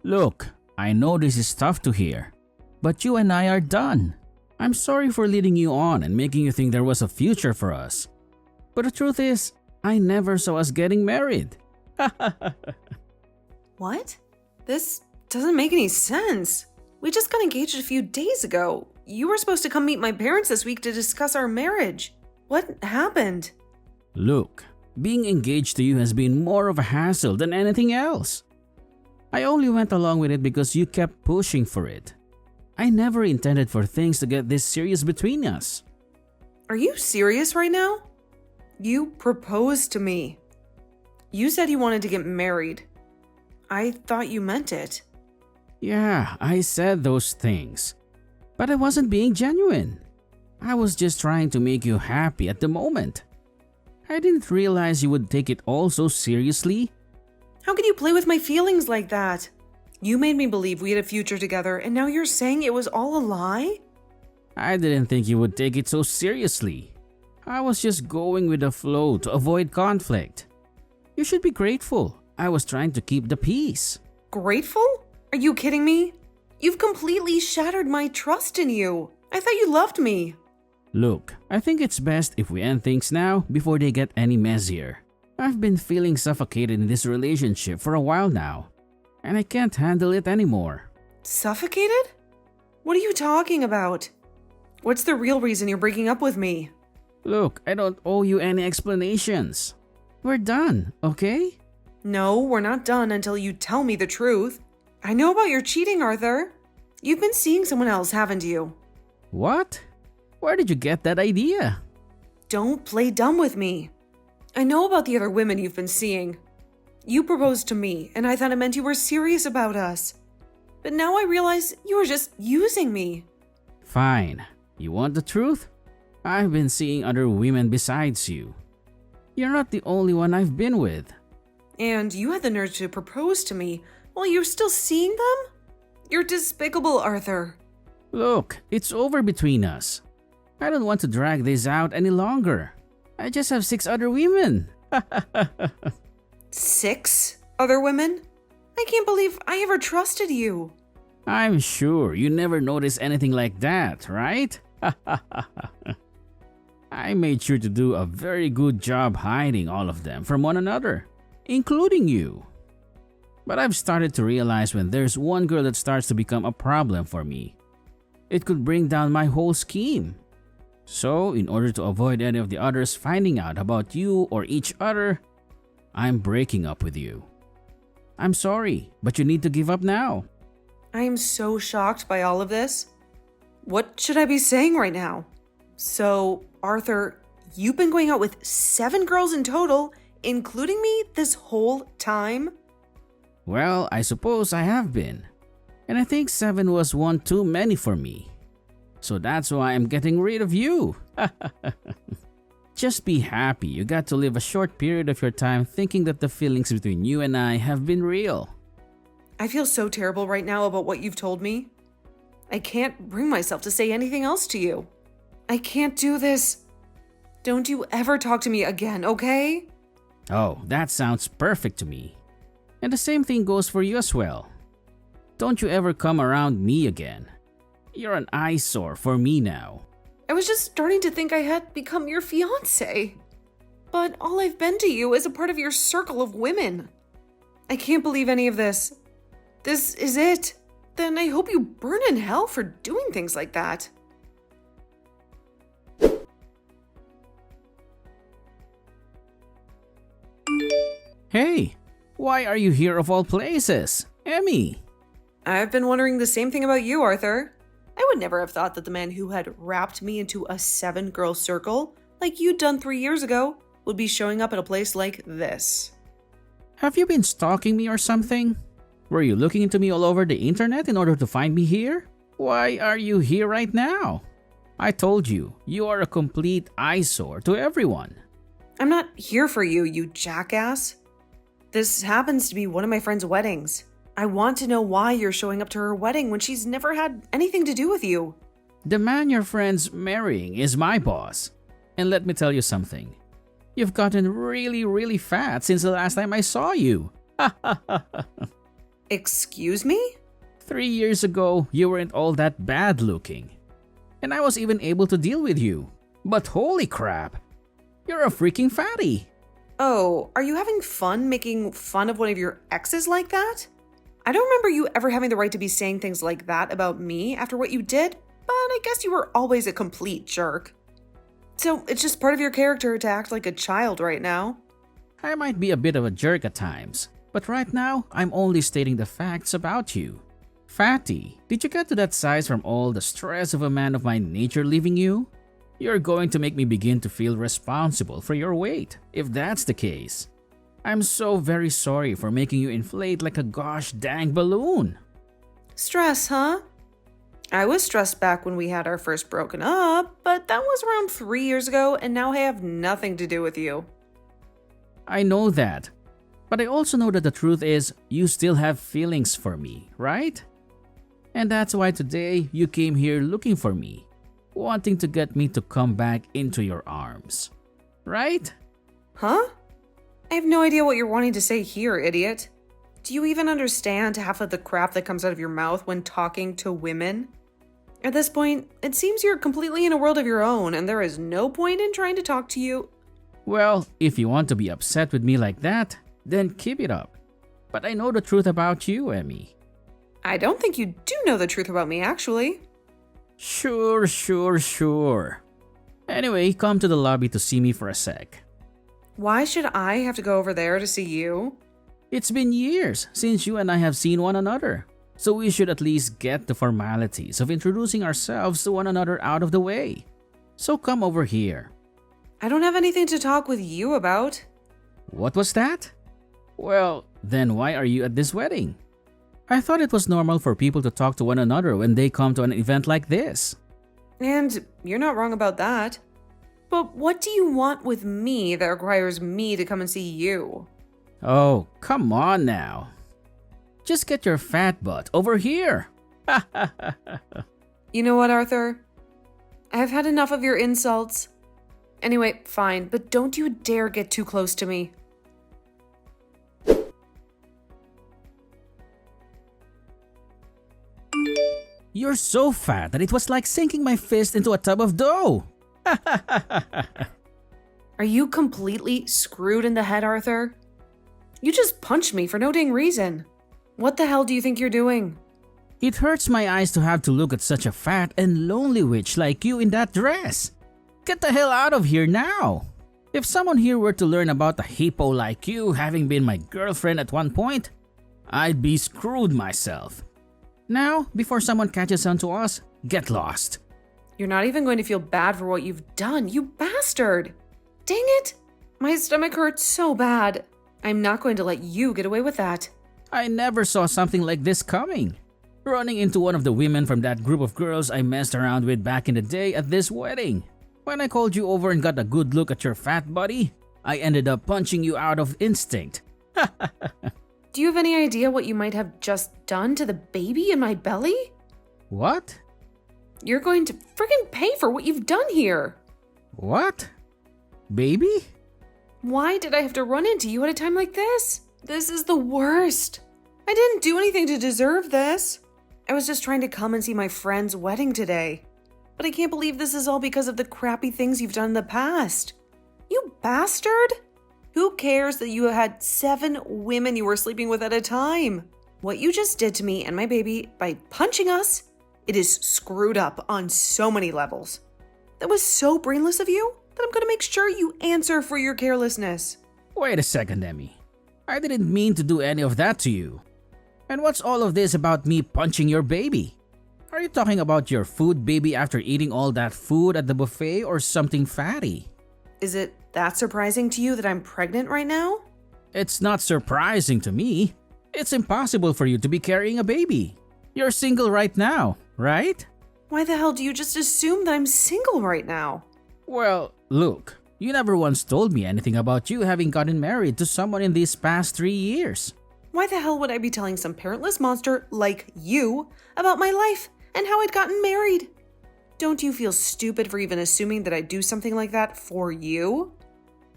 Look, I know this is tough to hear, but you and I are done. I'm sorry for leading you on and making you think there was a future for us. But the truth is, I never saw us getting married. What? This doesn't make any sense. We just got engaged a few days ago. You were supposed to come meet my parents this week to discuss our marriage. What happened? Look, being engaged to you has been more of a hassle than anything else. I only went along with it because you kept pushing for it. I never intended for things to get this serious between us. Are you serious right now? You proposed to me. You said you wanted to get married. I thought you meant it. Yeah, I said those things. But I wasn't being genuine. I was just trying to make you happy at the moment. I didn't realize you would take it all so seriously. How could you play with my feelings like that? You made me believe we had a future together, and now you're saying it was all a lie? I didn't think you would take it so seriously. I was just going with the flow to avoid conflict. You should be grateful. I was trying to keep the peace. Grateful? Are you kidding me? You've completely shattered my trust in you. I thought you loved me. Look, I think it's best if we end things now before they get any messier. I've been feeling suffocated in this relationship for a while now, and I can't handle it anymore. Suffocated? What are you talking about? What's the real reason you're breaking up with me? Look, I don't owe you any explanations. We're done, okay? No, we're not done until you tell me the truth. I know about your cheating, Arthur. You've been seeing someone else, haven't you? What? Where did you get that idea? Don't play dumb with me. I know about the other women you've been seeing. You proposed to me, and I thought it meant you were serious about us. But now I realize you were just using me. Fine. You want the truth? I've been seeing other women besides you. You're not the only one I've been with. And you had the nerve to propose to me while you're still seeing them? You're despicable, Arthur. Look, it's over between us. I don't want to drag this out any longer. I just have 6 other women. 6 other women? I can't believe I ever trusted you. I'm sure you never noticed anything like that, right? I made sure to do a very good job hiding all of them from one another, including you. But I've started to realize when there's one girl that starts to become a problem for me, it could bring down my whole scheme. So, in order to avoid any of the others finding out about you or each other, I'm breaking up with you. I'm sorry, but you need to give up now. I am so shocked by all of this. What should I be saying right now? So, Arthur, you've been going out with 7 girls in total, including me, this whole time? Well, I suppose I have been. And I think 7 was one too many for me. So that's why I'm getting rid of you. Just be happy you got to live a short period of your time thinking that the feelings between you and I have been real. I feel so terrible right now about what you've told me. I can't bring myself to say anything else to you. I can't do this. Don't you ever talk to me again, okay? Oh, that sounds perfect to me. And the same thing goes for you as well. Don't you ever come around me again. You're an eyesore for me now. I was just starting to think I had become your fiancé. But all I've been to you is a part of your circle of women. I can't believe any of this. This is it. Then I hope you burn in hell for doing things like that. Hey, why are you here of all places? Emmy? I've been wondering the same thing about you, Arthur. I would never have thought that the man who had wrapped me into a 7-girl circle, like you'd done 3 years ago, would be showing up at a place like this. Have you been stalking me or something? Were you looking into me all over the internet in order to find me here? Why are you here right now? I told you, you are a complete eyesore to everyone. I'm not here for you, you jackass. This happens to be one of my friend's weddings. I want to know why you're showing up to her wedding when she's never had anything to do with you. The man your friend's marrying is my boss. And let me tell you something. You've gotten really fat since the last time I saw you. Excuse me? 3 years ago, you weren't all that bad looking. And I was even able to deal with you. But holy crap, you're a freaking fatty. Oh, are you having fun making fun of one of your exes like that? I don't remember you ever having the right to be saying things like that about me after what you did, but I guess you were always a complete jerk. So it's just part of your character to act like a child right now. I might be a bit of a jerk at times, but right now, I'm only stating the facts about you. Fatty, did you get to that size from all the stress of a man of my nature leaving you? You're going to make me begin to feel responsible for your weight, if that's the case. I'm so very sorry for making you inflate like a gosh dang balloon. Stress, huh? I was stressed back when we had our first broken up, but that was around 3 years ago, and now I have nothing to do with you. I know that, but I also know that the truth is you still have feelings for me, right? And that's why today you came here looking for me, wanting to get me to come back into your arms, right? Huh? I have no idea what you're wanting to say here, idiot. Do you even understand half of the crap that comes out of your mouth when talking to women? At this point, it seems you're completely in a world of your own, and there is no point in trying to talk to you. Well, if you want to be upset with me like that, then keep it up. But I know the truth about you, Emmy. I don't think you do know the truth about me, actually. Sure. Anyway, come to the lobby to see me for a sec. Why should I have to go over there to see you? It's been years since you and I have seen one another, so we should at least get the formalities of introducing ourselves to one another out of the way. So come over here. I don't have anything to talk with you about. What was that? Well, then why are you at this wedding? I thought it was normal for people to talk to one another when they come to an event like this. And you're not wrong about that. But what do you want with me that requires me to come and see you? Oh, come on now. Just get your fat butt over here. You know what, Arthur? I've had enough of your insults. Anyway, fine, but don't you dare get too close to me. You're so fat that it was like sinking my fist into a tub of dough. Are you completely screwed in the head, Arthur? You just punched me for no dang reason. What the hell do you think you're doing? It hurts my eyes to have to look at such a fat and lonely witch like you in that dress. Get the hell out of here now. If someone here were to learn about a hippo like you having been my girlfriend at one point, I'd be screwed myself. Now, before someone catches on to us, get lost. You're not even going to feel bad for what you've done, you bastard! Dang it! My stomach hurts so bad. I'm not going to let you get away with that. I never saw something like this coming. Running into one of the women from that group of girls I messed around with back in the day at this wedding. When I called you over and got a good look at your fat body, I ended up punching you out of instinct. Do you have any idea what you might have just done to the baby in my belly? What? You're going to friggin' pay for what you've done here. What? Baby? Why did I have to run into you at a time like this? This is the worst. I didn't do anything to deserve this. I was just trying to come and see my friend's wedding today. But I can't believe this is all because of the crappy things you've done in the past. You bastard! Who cares that you had 7 women you were sleeping with at a time? What you just did to me and my baby by punching us, it is screwed up on so many levels. That was so brainless of you that I'm going to make sure you answer for your carelessness. Wait a second, Emmy. I didn't mean to do any of that to you. And what's all of this about me punching your baby? Are you talking about your food baby after eating all that food at the buffet or something fatty? Is it that surprising to you that I'm pregnant right now? It's not surprising to me. It's impossible for you to be carrying a baby. You're single right now, right? Why the hell do you just assume that I'm single right now? Well, look, you never once told me anything about you having gotten married to someone in these past 3 years. Why the hell would I be telling some parentless monster like you about my life and how I'd gotten married? Don't you feel stupid for even assuming that I'd do something like that for you?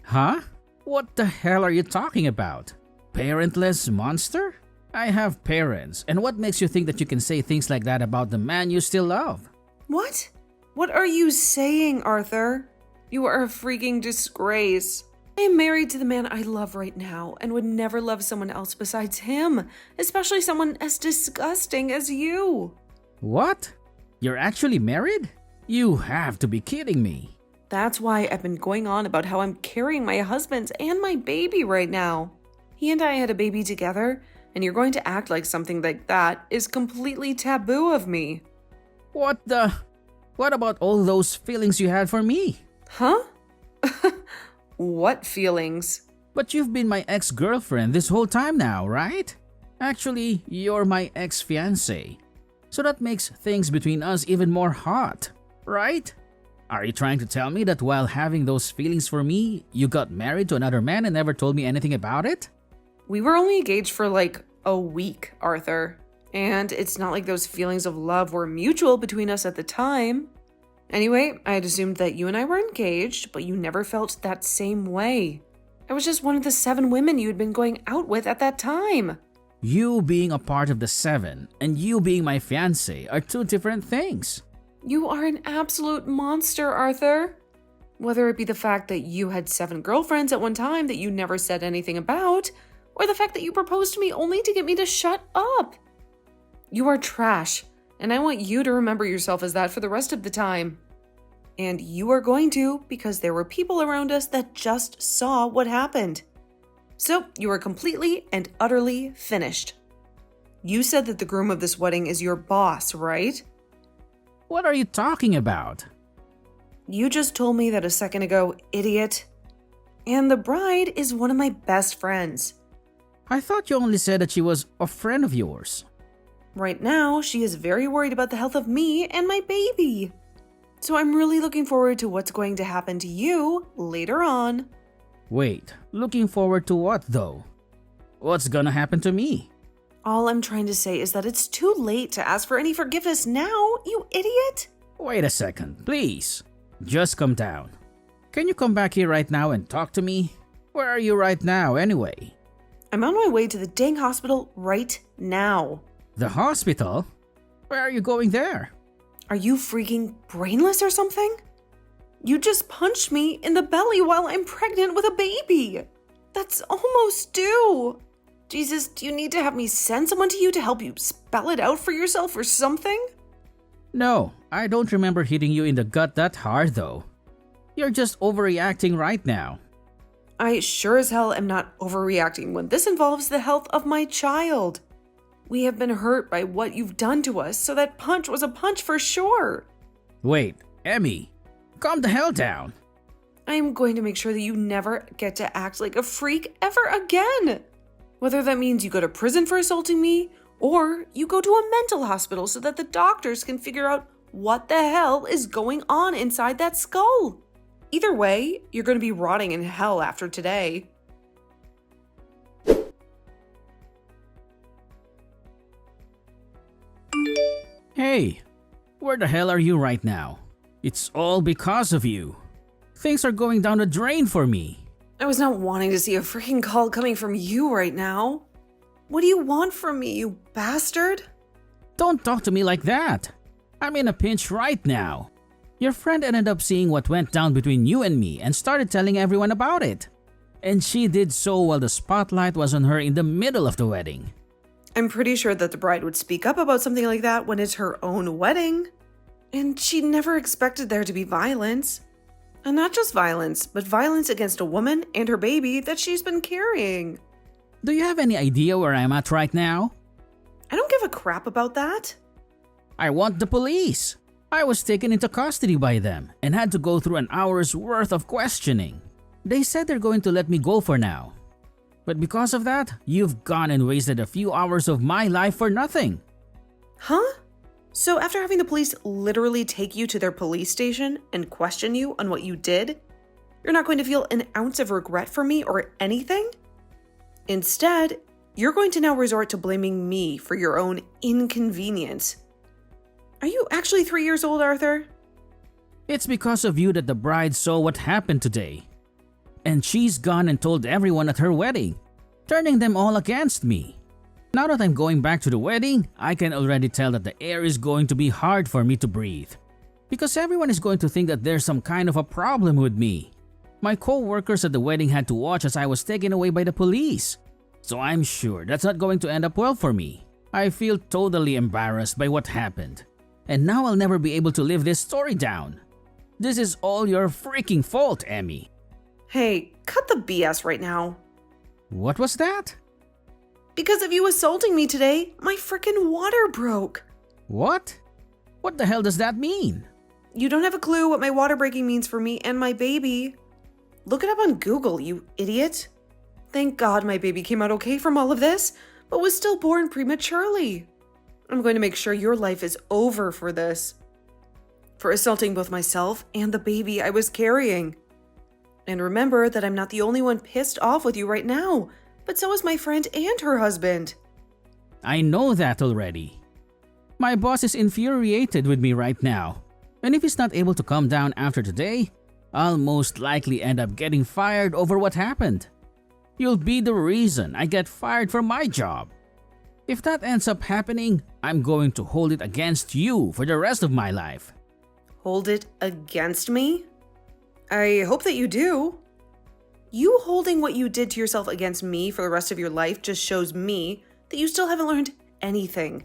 Huh? What the hell are you talking about? Parentless monster? I have parents, and what makes you think that you can say things like that about the man you still love? What? What are you saying, Arthur? You are a freaking disgrace. I am married to the man I love right now and would never love someone else besides him, especially someone as disgusting as you. What? You're actually married? You have to be kidding me. That's why I've been going on about how I'm carrying my husband's and my baby right now. He and I had a baby together, and you're going to act like something like that is completely taboo of me. What about all those feelings you had for me? Huh? What feelings? But you've been my ex-girlfriend this whole time now, right? Actually, you're my ex-fiancé. So that makes things between us even more hot, right? Are you trying to tell me that while having those feelings for me, you got married to another man and never told me anything about it? We were only engaged for like a week, Arthur. And it's not like those feelings of love were mutual between us at the time. Anyway, I had assumed that you and I were engaged, but you never felt that same way. I was just one of the 7 women you had been going out with at that time. You being a part of the 7 and you being my fiancé are 2 different things. You are an absolute monster, Arthur. Whether it be the fact that you had 7 girlfriends at one time that you never said anything about, or the fact that you proposed to me only to get me to shut up. You are trash, and I want you to remember yourself as that for the rest of the time. And you are going to, because there were people around us that just saw what happened. So you are completely and utterly finished. You said that the groom of this wedding is your boss, right? What are you talking about? You just told me that a second ago, idiot. And the bride is one of my best friends. I thought you only said that she was a friend of yours. Right now, she is very worried about the health of me and my baby. So I'm really looking forward to what's going to happen to you later on. Wait, looking forward to what though? What's gonna happen to me? All I'm trying to say is that it's too late to ask for any forgiveness now, you idiot. Wait a second, please. Just come down. Can you come back here right now and talk to me? Where are you right now anyway? I'm on my way to the dang hospital right now. The hospital? Why are you going there? Are you freaking brainless or something? You just punched me in the belly while I'm pregnant with a baby. That's almost due. Jesus, do you need to have me send someone to you to help you spell it out for yourself or something? No, I don't remember hitting you in the gut that hard though. You're just overreacting right now. I sure as hell am not overreacting when this involves the health of my child. We have been hurt by what you've done to us, so that punch was a punch for sure. Wait, Emmy, calm the hell down. I am going to make sure that you never get to act like a freak ever again. Whether that means you go to prison for assaulting me, or you go to a mental hospital so that the doctors can figure out what the hell is going on inside that skull. Either way, you're going to be rotting in hell after today. Hey, where the hell are you right now? It's all because of you. Things are going down the drain for me. I was not wanting to see a freaking call coming from you right now. What do you want from me, you bastard? Don't talk to me like that. I'm in a pinch right now. Your friend ended up seeing what went down between you and me and started telling everyone about it. And she did so while the spotlight was on her in the middle of the wedding. I'm pretty sure that the bride would speak up about something like that when it's her own wedding. And she never expected there to be violence. And not just violence, but violence against a woman and her baby that she's been carrying. Do you have any idea where I'm at right now? I don't give a crap about that. I want the police. I was taken into custody by them and had to go through an hour's worth of questioning. They said they're going to let me go for now. But because of that, you've gone and wasted a few hours of my life for nothing. Huh? So after having the police literally take you to their police station and question you on what you did, you're not going to feel an ounce of regret for me or anything? Instead, you're going to now resort to blaming me for your own inconvenience. Are you actually 3 years old, Arthur? It's because of you that the bride saw what happened today. And she's gone and told everyone at her wedding, turning them all against me. Now that I'm going back to the wedding, I can already tell that the air is going to be hard for me to breathe. Because everyone is going to think that there's some kind of a problem with me. My co-workers at the wedding had to watch as I was taken away by the police. So I'm sure that's not going to end up well for me. I feel totally embarrassed by what happened. And now I'll never be able to live this story down. This is all your freaking fault, Emmy. Hey, cut the BS right now. What was that? Because of you assaulting me today, my frickin' water broke. What? What the hell does that mean? You don't have a clue what my water breaking means for me and my baby. Look it up on Google, you idiot. Thank God my baby came out okay from all of this, but was still born prematurely. I'm going to make sure your life is over for this. For assaulting both myself and the baby I was carrying. And remember that I'm not the only one pissed off with you right now, but so is my friend and her husband. I know that already. My boss is infuriated with me right now. And if he's not able to calm down after today, I'll most likely end up getting fired over what happened. You'll be the reason I get fired from my job. If that ends up happening, I'm going to hold it against you for the rest of my life. Hold it against me? I hope that you do. You holding what you did to yourself against me for the rest of your life just shows me that you still haven't learned anything.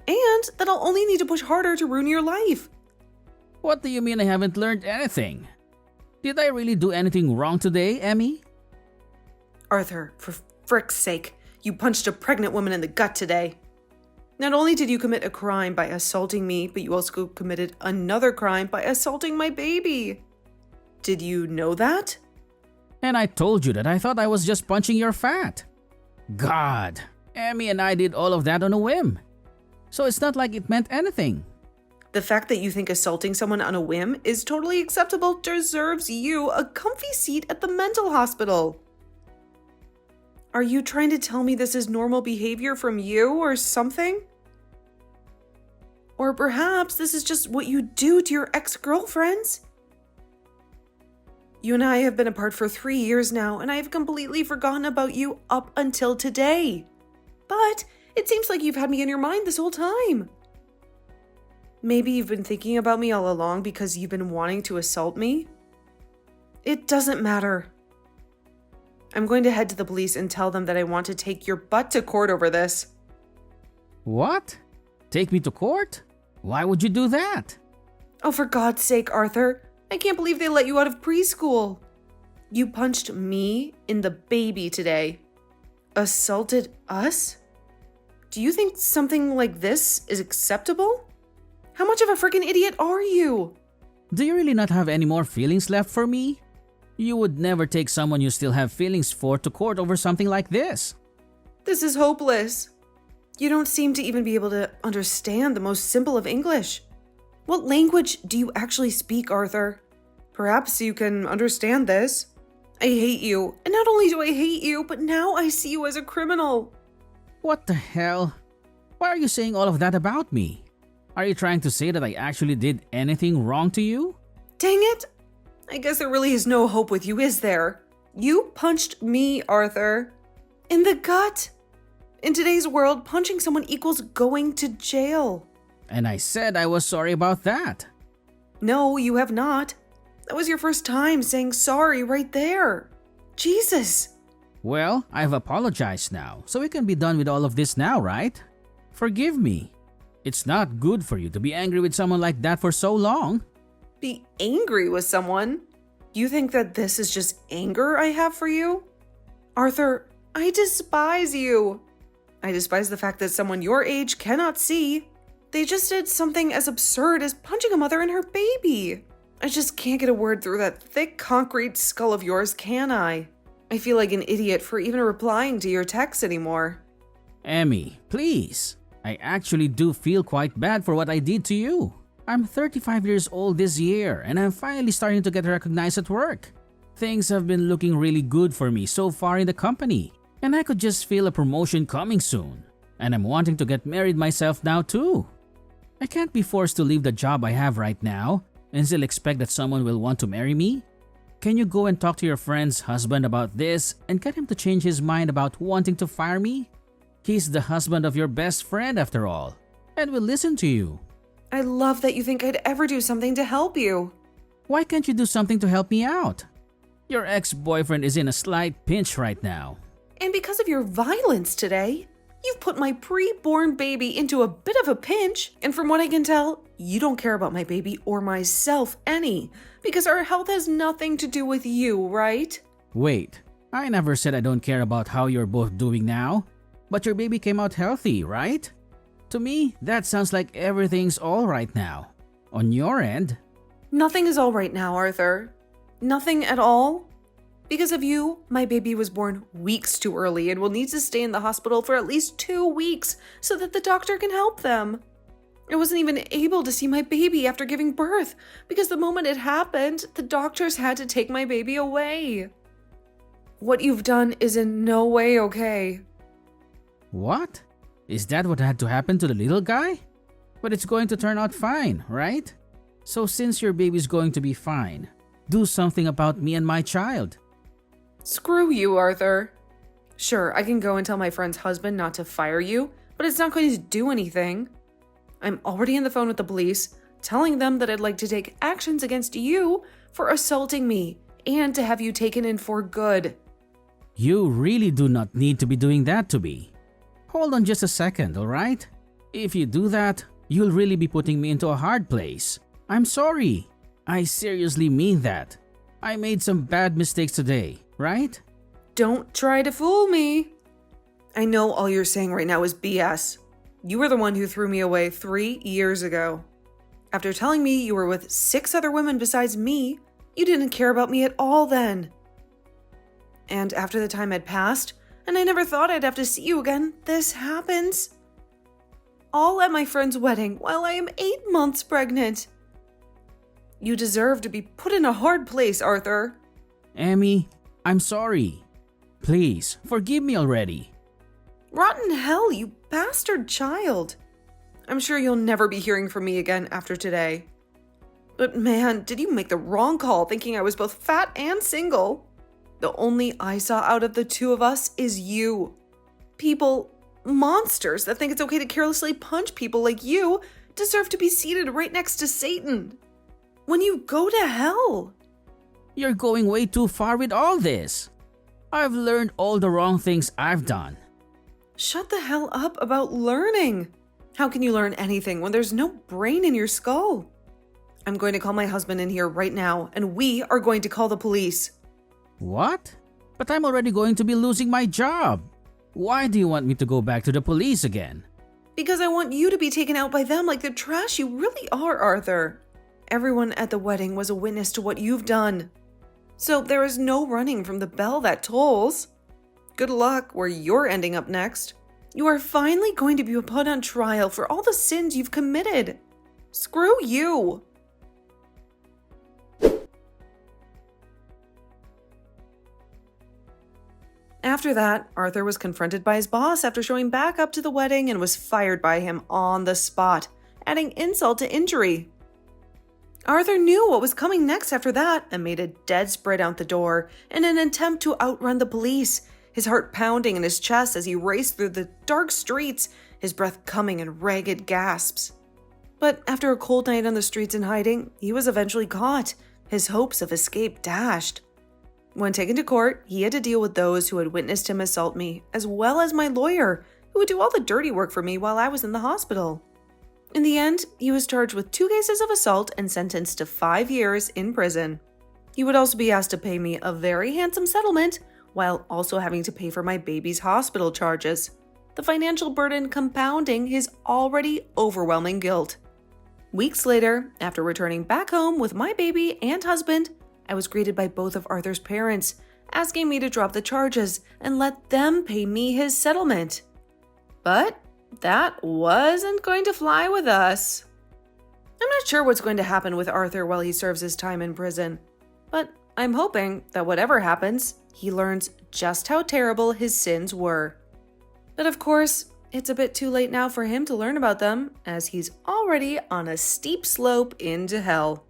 And that I'll only need to push harder to ruin your life. What do you mean I haven't learned anything? Did I really do anything wrong today, Emmy? Arthur, for frick's sake, you punched a pregnant woman in the gut today. Not only did you commit a crime by assaulting me, but you also committed another crime by assaulting my baby. Did you know that? And I told you that I thought I was just punching your fat. God, Emmy and I did all of that on a whim. So it's not like it meant anything. The fact that you think assaulting someone on a whim is totally acceptable deserves you a comfy seat at the mental hospital. Are you trying to tell me this is normal behavior from you or something? Or perhaps this is just what you do to your ex-girlfriends? You and I have been apart for 3 years now, and I have completely forgotten about you up until today. But it seems like you've had me in your mind this whole time. Maybe you've been thinking about me all along because you've been wanting to assault me? It doesn't matter. I'm going to head to the police and tell them that I want to take your butt to court over this. What? Take me to court? Why would you do that? Oh, for God's sake, Arthur. I can't believe they let you out of preschool. You punched me in the baby today. Assaulted us? Do you think something like this is acceptable? How much of a freaking idiot are you? Do you really not have any more feelings left for me? You would never take someone you still have feelings for to court over something like this. This is hopeless. You don't seem to even be able to understand the most simple of English. What language do you actually speak, Arthur? Perhaps you can understand this. I hate you, and not only do I hate you, but now I see you as a criminal. What the hell? Why are you saying all of that about me? Are you trying to say that I actually did anything wrong to you? Dang it! I guess there really is no hope with you, is there? You punched me, Arthur. In the gut. In today's world, punching someone equals going to jail. And I said I was sorry about that. No, you have not. That was your first time saying sorry right there. Jesus. Well, I've apologized now, so we can be done with all of this now, right? Forgive me. It's not good for you to be angry with someone like that for so long. Be angry with someone? You think that this is just anger I have for you? Arthur, I despise you. I despise the fact that someone your age cannot see. They just did something as absurd as punching a mother and her baby. I just can't get a word through that thick concrete skull of yours, can I? I feel like an idiot for even replying to your texts anymore. Emmy, please. I actually do feel quite bad for what I did to you. I'm 35 years old this year and I'm finally starting to get recognized at work. Things have been looking really good for me so far in the company, and I could just feel a promotion coming soon. And I'm wanting to get married myself now too. I can't be forced to leave the job I have right now and still expect that someone will want to marry me. Can you go and talk to your friend's husband about this and get him to change his mind about wanting to fire me? He's the husband of your best friend after all, and will listen to you. I love that you think I'd ever do something to help you. Why can't you do something to help me out? Your ex-boyfriend is in a slight pinch right now. And because of your violence today, you've put my pre-born baby into a bit of a pinch. And from what I can tell, you don't care about my baby or myself any, because our health has nothing to do with you, right? Wait, I never said I don't care about how you're both doing now. But your baby came out healthy, right? To me, that sounds like everything's all right now. On your end. Nothing is all right now, Arthur. Nothing at all. Because of you, my baby was born weeks too early and will need to stay in the hospital for at least 2 weeks so that the doctor can help them. I wasn't even able to see my baby after giving birth because the moment it happened, the doctors had to take my baby away. What you've done is in no way okay. What? Is that what had to happen to the little guy? But it's going to turn out fine, right? So since your baby's going to be fine, do something about me and my child. Screw you, Arthur. Sure, I can go and tell my friend's husband not to fire you, but it's not going to do anything. I'm already on the phone with the police, telling them that I'd like to take actions against you for assaulting me and to have you taken in for good. You really do not need to be doing that to me. Hold on just a second, alright? If you do that, you'll really be putting me into a hard place. I'm sorry. I seriously mean that. I made some bad mistakes today, right? Don't try to fool me. I know all you're saying right now is BS. You were the one who threw me away 3 years ago. After telling me you were with 6 other women besides me, you didn't care about me at all then. And after the time had passed, and I never thought I'd have to see you again, this happens. All at my friend's wedding while I am 8 months pregnant. You deserve to be put in a hard place, Arthur. Amy, I'm sorry. Please, forgive me already. Rotten hell, you bastard child. I'm sure you'll never be hearing from me again after today. But man, did you make the wrong call thinking I was both fat and single. The only I saw out of the 2 of us is you. People, monsters that think it's okay to carelessly punch people like you deserve to be seated right next to Satan. When you go to hell. You're going way too far with all this. I've learned all the wrong things I've done. Shut the hell up about learning. How can you learn anything when there's no brain in your skull? I'm going to call my husband in here right now, and we are going to call the police. What? But I'm already going to be losing my job. Why do you want me to go back to the police again? Because I want you to be taken out by them like the trash you really are, Arthur. Everyone at the wedding was a witness to what you've done. So there is no running from the bell that tolls. Good luck where you're ending up next. You are finally going to be put on trial for all the sins you've committed. Screw you. After that, Arthur was confronted by his boss after showing back up to the wedding and was fired by him on the spot, adding insult to injury. Arthur knew what was coming next after that and made a dead sprint out the door in an attempt to outrun the police, his heart pounding in his chest as he raced through the dark streets, his breath coming in ragged gasps. But after a cold night on the streets in hiding, he was eventually caught, his hopes of escape dashed. When taken to court, he had to deal with those who had witnessed him assault me, as well as my lawyer, who would do all the dirty work for me while I was in the hospital. In the end, he was charged with 2 cases of assault and sentenced to 5 years in prison. He would also be asked to pay me a very handsome settlement, while also having to pay for my baby's hospital charges, the financial burden compounding his already overwhelming guilt. Weeks later, after returning back home with my baby and husband, I was greeted by both of Arthur's parents, asking me to drop the charges and let them pay me his settlement. But that wasn't going to fly with us. I'm not sure what's going to happen with Arthur while he serves his time in prison, but I'm hoping that whatever happens, he learns just how terrible his sins were. But of course, it's a bit too late now for him to learn about them, as he's already on a steep slope into hell.